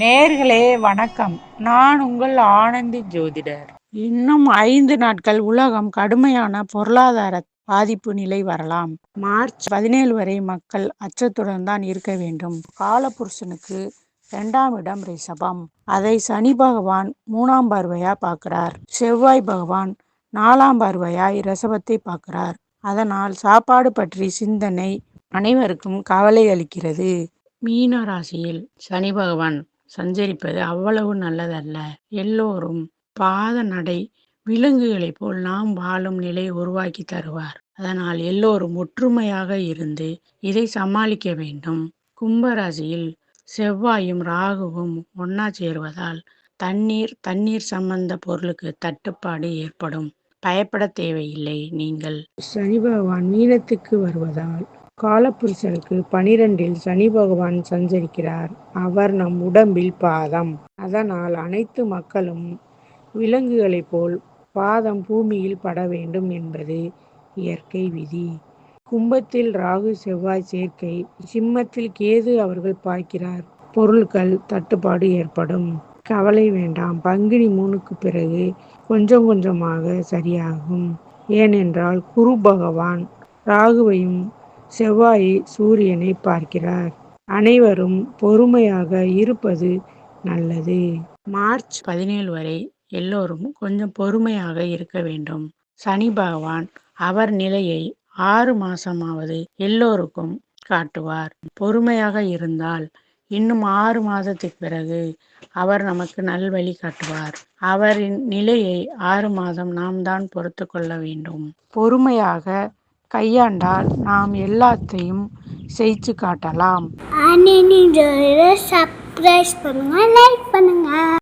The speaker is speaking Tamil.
நேயர்களே வணக்கம். நான் உங்கள் ஆனந்தி ஜோதிடர். இன்னும் 5 நாட்கள் உலகம் கடுமையான பொருளாதார பாதிப்பு நிலை வரலாம். மார்ச் 17 வரை மக்கள் அச்சத்துடன் தான் இருக்க வேண்டும். காலபுருஷனுக்கு 2ஆம் இடம் ரிஷபம். அதை சனி பகவான் 3ஆம் பார்வையா பார்க்கிறார். செவ்வாய் பகவான் 4ஆம் பார்வையாய் ரிஷபத்தை பார்க்கிறார். அதனால் சாப்பாடு பற்றி சிந்தனை அனைவருக்கும் கவலை அளிக்கிறது. மீன ராசியில் சனி பகவான் சஞ்சரிப்பது அவ்வளவு நல்லதல்ல. எல்லோரும் பாத நடை விலங்குகளைப் போல் நாம் வாழும் நிலையை உருவாக்கி தருவார். அதனால் எல்லோரும் ஒற்றுமையாக இருந்து இதை சமாளிக்க வேண்டும். கும்பராசியில் செவ்வாயும் ராகுவும் ஒன்னா சேருவதால் தண்ணீர் சம்பந்த பொருளுக்கு தட்டுப்பாடு ஏற்படும். பயப்பட தேவையில்லை. நீங்கள் சனி பகவான் மீனத்துக்கு வருவதால் காலபுருஷனுக்கு 12இல் சனி பகவான் சஞ்சரிக்கிறார். அவர் நம் உடம்பில் பாதம். அதனால் அனைத்து மக்களும் விலங்குகளைப் போல் பாதம் பூமியில் பட வேண்டும் என்பது இயற்கை விதி. கும்பத்தில் ராகு செவ்வாய் சேர்க்கை, சிம்மத்தில் கேது அவர்கள் பார்க்கிறார். பொருட்கள் தட்டுப்பாடு ஏற்படும். கவலை வேண்டாம். பங்குனி 3க்கு பிறகு கொஞ்சம் கொஞ்சமாக சரியாகும். ஏனென்றால் குரு பகவான் ராகுவையும் செவ்வாயை சூரியனை பார்க்கிறார். அனைவரும் பொறுமையாக இருப்பது நல்லது. மார்ச் 17 வரை எல்லோரும் கொஞ்சம் பொறுமையாக இருக்க வேண்டும். சனி பகவான் அவர் நிலையை 6 மாசமாவது எல்லோருக்கும் காட்டுவார். பொறுமையாக இருந்தால் இன்னும் 6 மாதத்துக்கு பிறகு அவர் நமக்கு நல்வழி காட்டுவார். அவரின் நிலையை 6 மாதம் நாம் தான் பொறுத்து கொள்ள வேண்டும். பொறுமையாக கையாண்டால் நாம் எல்லாத்தையும் செய்து காட்டலாம். சப்ஸ்கிரைப் பண்ணுங்க, லைக் பண்ணுங்க.